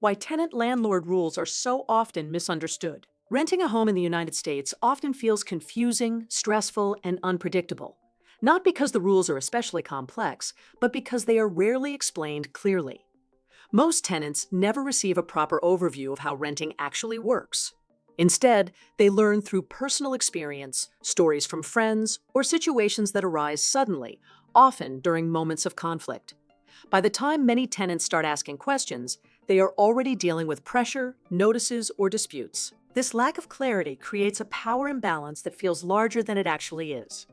why tenant-landlord rules are so often misunderstood. Renting a home in the United States often feels confusing, stressful, and unpredictable. Not because the rules are especially complex, but because they are rarely explained clearly. Most tenants never receive a proper overview of how renting actually works. Instead, they learn through personal experience, stories from friends, or situations that arise suddenly, often during moments of conflict. By the time many tenants start asking questions, they are already dealing with pressure, notices, or disputes. This lack of clarity creates a power imbalance that feels larger than it actually is.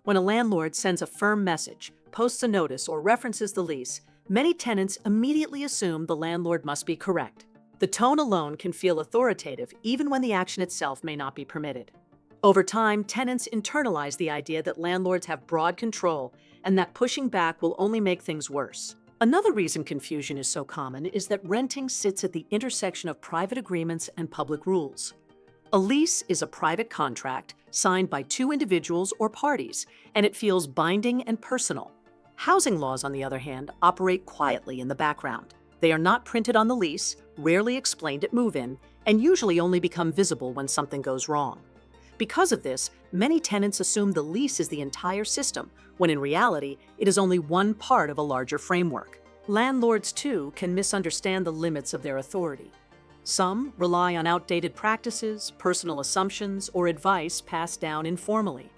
When a landlord sends a firm message, posts a notice, or references the lease, many tenants immediately assume the landlord must be correct. The tone alone can feel authoritative even when the action itself may not be permitted. Over time, tenants internalize the idea that landlords have broad control and that pushing back will only make things worse. Another reason confusion is so common is that renting sits at the intersection of private agreements and public rules. A lease is a private contract signed by two individuals or parties, and it feels binding and personal. Housing laws, on the other hand, operate quietly in the background. They are not printed on the lease, rarely explained at move-in, and usually only become visible when something goes wrong. Because of this, many tenants assume the lease is the entire system, when in reality, it is only one part of a larger framework. Landlords, too, can misunderstand the limits of their authority. Some rely on outdated practices, personal assumptions, or advice passed down informally.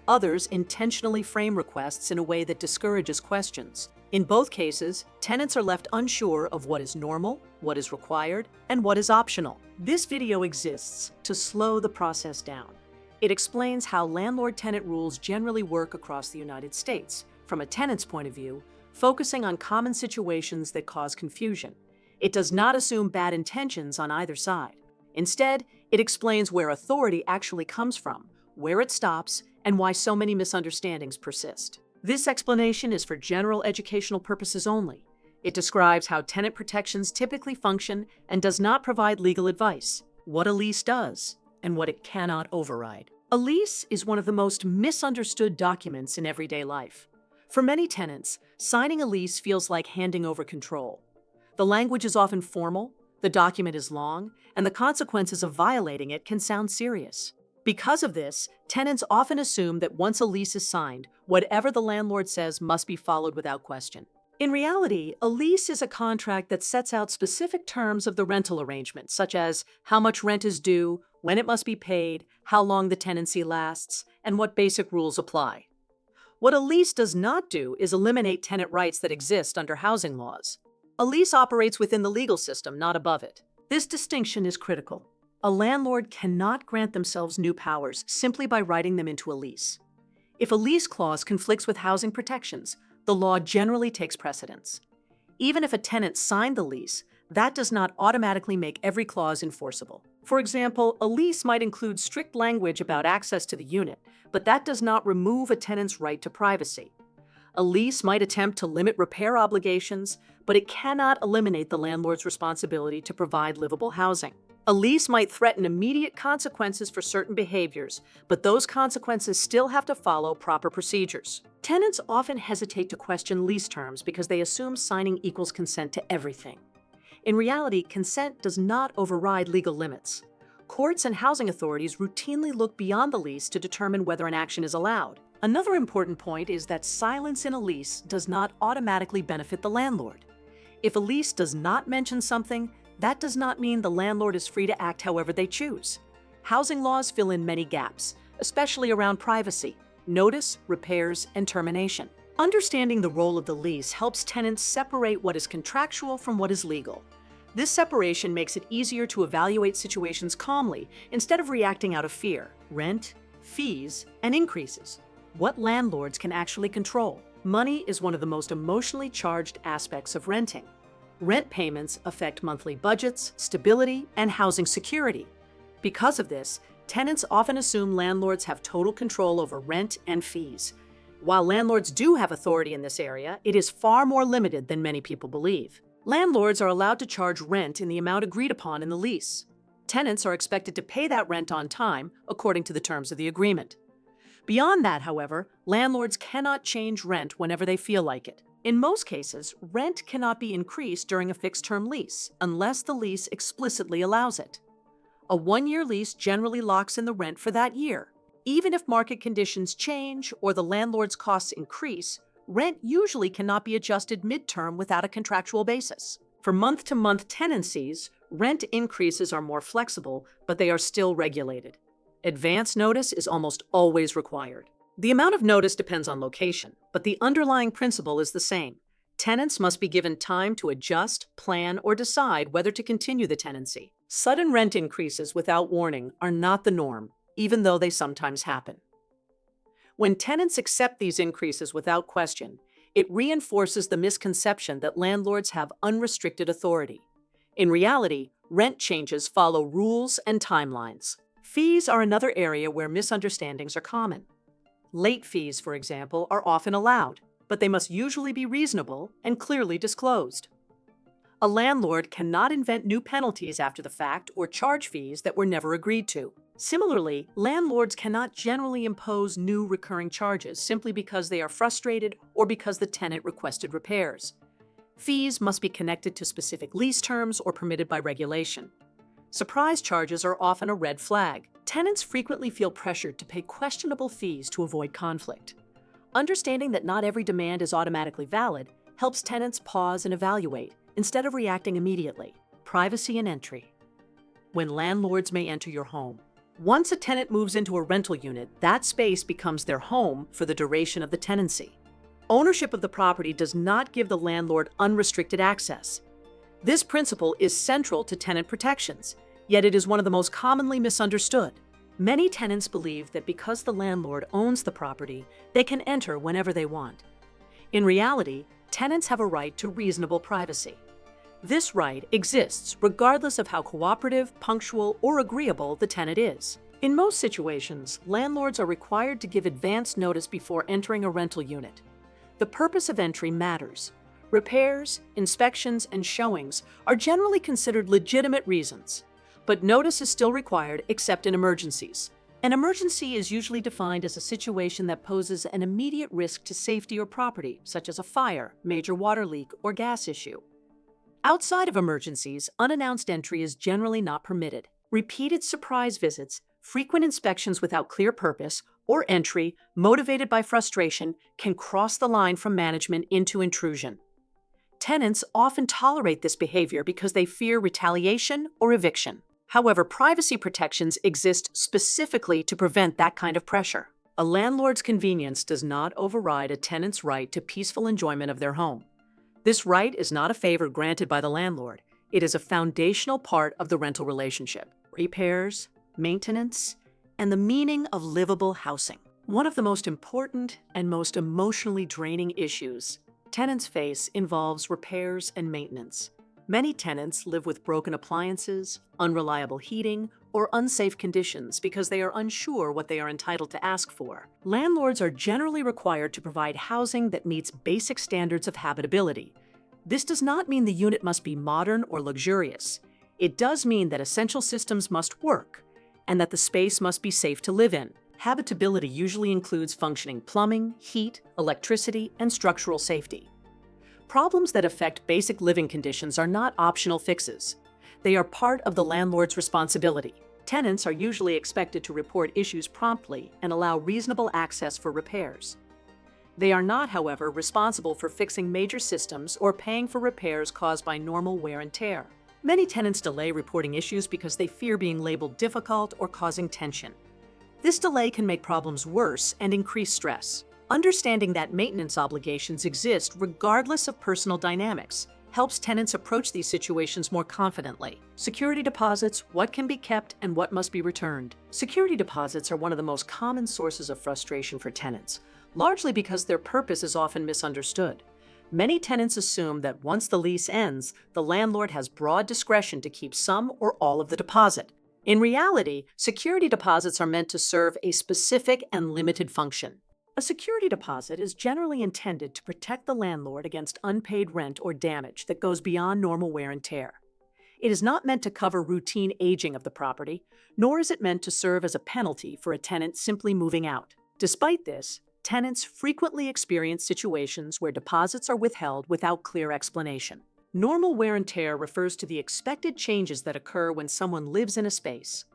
Others intentionally frame requests in a way that discourages questions. In both cases, tenants are left unsure of what is normal, what is required, and what is optional. This video exists to slow the process down. It explains how landlord-tenant rules generally work across the United States, from a tenant's point of view, focusing on common situations that cause confusion. It does not assume bad intentions on either side. Instead, it explains where authority actually comes from, where it stops, and why so many misunderstandings persist. This explanation is for general educational purposes only. It describes how tenant protections typically function and does not provide legal advice, what a lease does, and what it cannot override. A lease is one of the most misunderstood documents in everyday life. For many tenants, signing a lease feels like handing over control. The language is often formal, the document is long, and the consequences of violating it can sound serious. Because of this, tenants often assume that once a lease is signed, whatever the landlord says must be followed without question. In reality, a lease is a contract that sets out specific terms of the rental arrangement, such as how much rent is due, when it must be paid, how long the tenancy lasts, and what basic rules apply. What a lease does not do is eliminate tenant rights that exist under housing laws. A lease operates within the legal system, not above it. This distinction is critical. A landlord cannot grant themselves new powers simply by writing them into a lease. If a lease clause conflicts with housing protections, the law generally takes precedence. Even if a tenant signed the lease, that does not automatically make every clause enforceable. For example, a lease might include strict language about access to the unit, but that does not remove a tenant's right to privacy. A lease might attempt to limit repair obligations, but it cannot eliminate the landlord's responsibility to provide livable housing. A lease might threaten immediate consequences for certain behaviors, but those consequences still have to follow proper procedures. Tenants often hesitate to question lease terms because they assume signing equals consent to everything. In reality, consent does not override legal limits. Courts and housing authorities routinely look beyond the lease to determine whether an action is allowed. Another important point is that silence in a lease does not automatically benefit the landlord. If a lease does not mention something, that does not mean the landlord is free to act however they choose. Housing laws fill in many gaps, especially around privacy, notice, repairs, and termination. Understanding the role of the lease helps tenants separate what is contractual from what is legal. This separation makes it easier to evaluate situations calmly instead of reacting out of fear. Rent, fees, and increases. What landlords can actually control. Money is one of the most emotionally charged aspects of renting. Rent payments affect monthly budgets, stability, and housing security. Because of this, tenants often assume landlords have total control over rent and fees. While landlords do have authority in this area, it is far more limited than many people believe. Landlords are allowed to charge rent in the amount agreed upon in the lease. Tenants are expected to pay that rent on time, according to the terms of the agreement. Beyond that, however, landlords cannot change rent whenever they feel like it. In most cases, rent cannot be increased during a fixed-term lease unless the lease explicitly allows it. A one-year lease generally locks in the rent for that year. Even if market conditions change or the landlord's costs increase, rent usually cannot be adjusted mid-term without a contractual basis. For month-to-month tenancies, rent increases are more flexible, but they are still regulated. Advance notice is almost always required. The amount of notice depends on location, but the underlying principle is the same. Tenants must be given time to adjust, plan, or decide whether to continue the tenancy. Sudden rent increases without warning are not the norm, even though they sometimes happen. When tenants accept these increases without question, it reinforces the misconception that landlords have unrestricted authority. In reality, rent changes follow rules and timelines. Fees are another area where misunderstandings are common. Late fees, for example, are often allowed, but they must usually be reasonable and clearly disclosed. A landlord cannot invent new penalties after the fact or charge fees that were never agreed to. Similarly, landlords cannot generally impose new recurring charges simply because they are frustrated or because the tenant requested repairs. Fees must be connected to specific lease terms or permitted by regulation. Surprise charges are often a red flag. Tenants frequently feel pressured to pay questionable fees to avoid conflict. Understanding that not every demand is automatically valid helps tenants pause and evaluate, instead of reacting immediately. Privacy and entry. When landlords may enter your home. Once a tenant moves into a rental unit, that space becomes their home for the duration of the tenancy. Ownership of the property does not give the landlord unrestricted access. This principle is central to tenant protections, yet it is one of the most commonly misunderstood. Many tenants believe that because the landlord owns the property, they can enter whenever they want. In reality, tenants have a right to reasonable privacy. This right exists regardless of how cooperative, punctual, or agreeable the tenant is. In most situations, landlords are required to give advance notice before entering a rental unit. The purpose of entry matters. Repairs, inspections, and showings are generally considered legitimate reasons, but notice is still required except in emergencies. An emergency is usually defined as a situation that poses an immediate risk to safety or property, such as a fire, major water leak, or gas issue. Outside of emergencies, unannounced entry is generally not permitted. Repeated surprise visits, frequent inspections without clear purpose, or entry motivated by frustration can cross the line from management into intrusion. Tenants often tolerate this behavior because they fear retaliation or eviction. However, privacy protections exist specifically to prevent that kind of pressure. A landlord's convenience does not override a tenant's right to peaceful enjoyment of their home. This right is not a favor granted by the landlord. It is a foundational part of the rental relationship. Repairs, maintenance, and the meaning of livable housing. One of the most important and most emotionally draining issues tenants face involves repairs and maintenance. Many tenants live with broken appliances, unreliable heating, or unsafe conditions because they are unsure what they are entitled to ask for. Landlords are generally required to provide housing that meets basic standards of habitability. This does not mean the unit must be modern or luxurious. It does mean that essential systems must work and that the space must be safe to live in. Habitability usually includes functioning plumbing, heat, electricity, and structural safety. Problems that affect basic living conditions are not optional fixes. They are part of the landlord's responsibility. Tenants are usually expected to report issues promptly and allow reasonable access for repairs. They are not, however, responsible for fixing major systems or paying for repairs caused by normal wear and tear. Many tenants delay reporting issues because they fear being labeled difficult or causing tension. This delay can make problems worse and increase stress. Understanding that maintenance obligations exist regardless of personal dynamics helps tenants approach these situations more confidently. Security deposits, what can be kept and what must be returned. Security deposits are one of the most common sources of frustration for tenants, largely because their purpose is often misunderstood. Many tenants assume that once the lease ends, the landlord has broad discretion to keep some or all of the deposit. In reality, security deposits are meant to serve a specific and limited function. A security deposit is generally intended to protect the landlord against unpaid rent or damage that goes beyond normal wear and tear. It is not meant to cover routine aging of the property, nor is it meant to serve as a penalty for a tenant simply moving out. Despite this, Tenants frequently experience situations where deposits are withheld without clear explanation. Normal wear and tear refers to the expected changes that occur when someone lives in a space.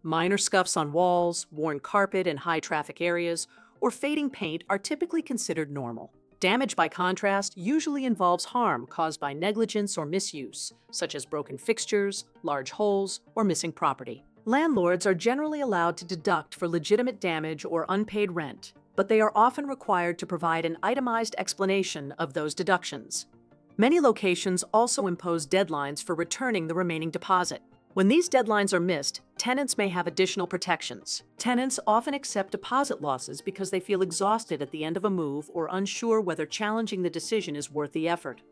Minor scuffs on walls, worn carpet in high-traffic areas, or fading paint are typically considered normal. Damage, by contrast, usually involves harm caused by negligence or misuse, such as broken fixtures, large holes, or missing property. Landlords are generally allowed to deduct for legitimate damage or unpaid rent, but they are often required to provide an itemized explanation of those deductions. Many locations also impose deadlines for returning the remaining deposit. When these deadlines are missed, tenants may have additional protections. Tenants often accept deposit losses because they feel exhausted at the end of a move or unsure whether challenging the decision is worth the effort.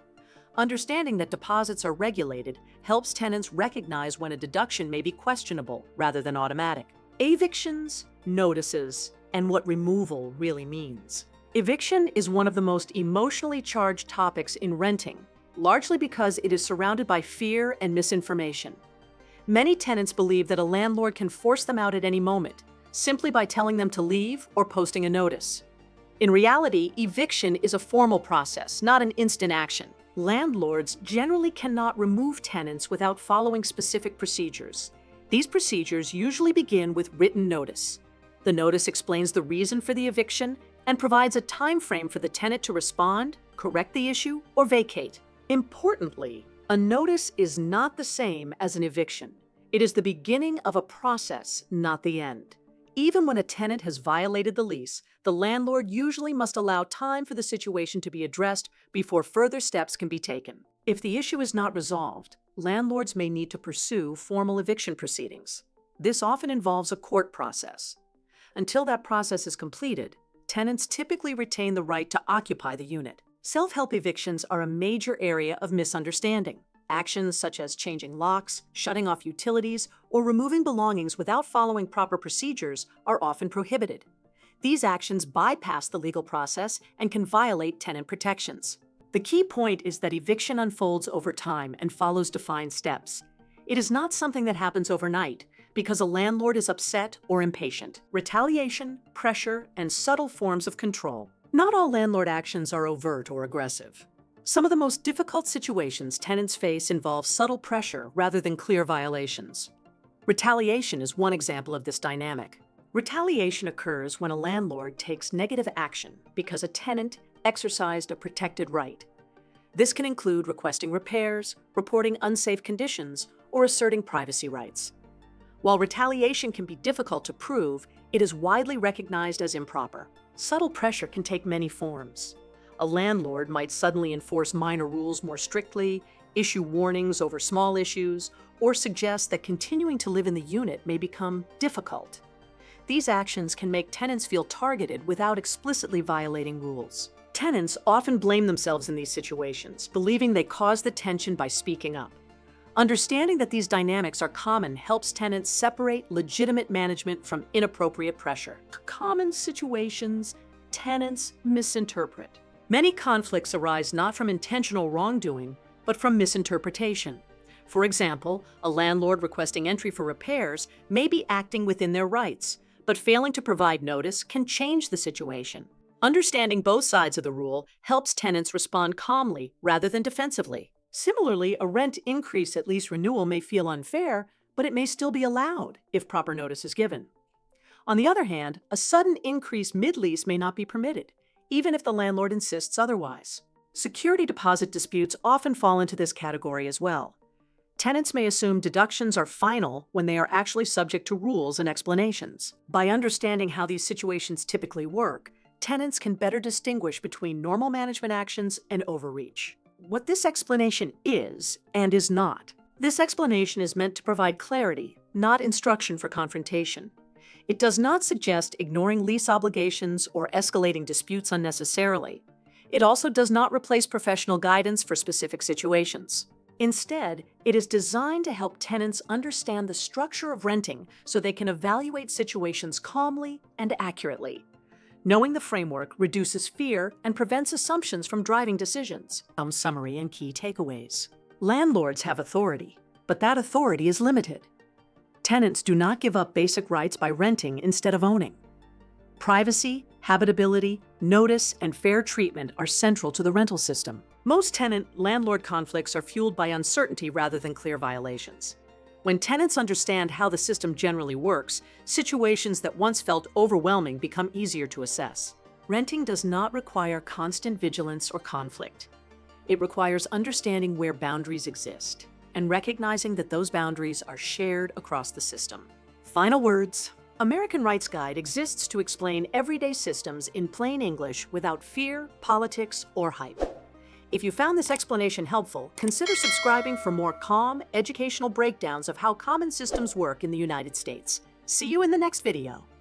Understanding that deposits are regulated helps tenants recognize when a deduction may be questionable rather than automatic. Evictions, notices, and what removal really means. Eviction is one of the most emotionally charged topics in renting, largely because it is surrounded by fear and misinformation. Many tenants believe that a landlord can force them out at any moment, simply by telling them to leave or posting a notice. In reality, eviction is a formal process, not an instant action. Landlords generally cannot remove tenants without following specific procedures. These procedures usually begin with written notice. The notice explains the reason for the eviction and provides a time frame for the tenant to respond, correct the issue, or vacate. Importantly, a notice is not the same as an eviction. It is the beginning of a process, not the end. Even when a tenant has violated the lease, the landlord usually must allow time for the situation to be addressed before further steps can be taken. If the issue is not resolved, landlords may need to pursue formal eviction proceedings. This often involves a court process. Until that process is completed, tenants typically retain the right to occupy the unit. Self-help evictions are a major area of misunderstanding. Actions such as changing locks, shutting off utilities, or removing belongings without following proper procedures are often prohibited. These actions bypass the legal process and can violate tenant protections. The key point is that eviction unfolds over time and follows defined steps. It is not something that happens overnight because a landlord is upset or impatient. Retaliation, pressure, and subtle forms of control. Not all landlord actions are overt or aggressive. Some of the most difficult situations tenants face involve subtle pressure rather than clear violations. Retaliation is one example of this dynamic. Retaliation occurs when a landlord takes negative action because a tenant exercised a protected right. This can include requesting repairs, reporting unsafe conditions, or asserting privacy rights. While retaliation can be difficult to prove, it is widely recognized as improper. Subtle pressure can take many forms. A landlord might suddenly enforce minor rules more strictly, issue warnings over small issues, or suggest that continuing to live in the unit may become difficult. These actions can make tenants feel targeted without explicitly violating rules. Tenants often blame themselves in these situations, believing they caused the tension by speaking up. Understanding that these dynamics are common helps tenants separate legitimate management from inappropriate pressure. Common situations tenants misinterpret. Many conflicts arise not from intentional wrongdoing, but from misinterpretation. For example, a landlord requesting entry for repairs may be acting within their rights, but failing to provide notice can change the situation. Understanding both sides of the rule helps tenants respond calmly rather than defensively. Similarly, a rent increase at lease renewal may feel unfair, but it may still be allowed if proper notice is given. On the other hand, a sudden increase mid-lease may not be permitted, even if the landlord insists otherwise. Security deposit disputes often fall into this category as well. Tenants may assume deductions are final when they are actually subject to rules and explanations. By understanding how these situations typically work, tenants can better distinguish between normal management actions and overreach. What this explanation is and is not. This explanation is meant to provide clarity, not instruction for confrontation. It does not suggest ignoring lease obligations or escalating disputes unnecessarily. It also does not replace professional guidance for specific situations. Instead, it is designed to help tenants understand the structure of renting so they can evaluate situations calmly and accurately. Knowing the framework reduces fear and prevents assumptions from driving decisions. Some summary and key takeaways. Landlords have authority, but that authority is limited. Tenants do not give up basic rights by renting instead of owning. Privacy, Habitability, notice, and fair treatment are central to the rental system. Most tenant-landlord conflicts are fueled by uncertainty rather than clear violations. When tenants understand how the system generally works, situations that once felt overwhelming become easier to assess. Renting does not require constant vigilance or conflict. It requires understanding where boundaries exist and recognizing that those boundaries are shared across the system. Final words. American Rights Guide exists to explain everyday systems in plain English without fear, politics, or hype. If you found this explanation helpful, consider subscribing for more calm, educational breakdowns of how common systems work in the United States. See you in the next video.